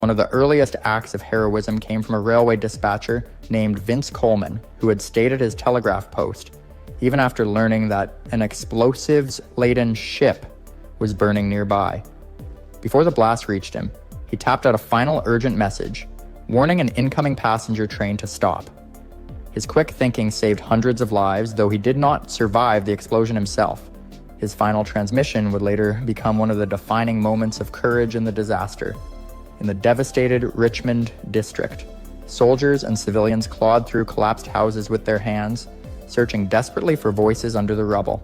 One of the earliest acts of heroism came from a railway dispatcher named Vince Coleman, who had stayed at his telegraph post, even after learning that an explosives-laden ship was burning nearby. Before the blast reached him, he tapped out a final urgent message, warning an incoming passenger train to stop. His quick thinking saved hundreds of lives, though he did not survive the explosion himself. His final transmission would later become one of the defining moments of courage in the disaster. In the devastated Richmond district, soldiers and civilians clawed through collapsed houses with their hands, searching desperately for voices under the rubble.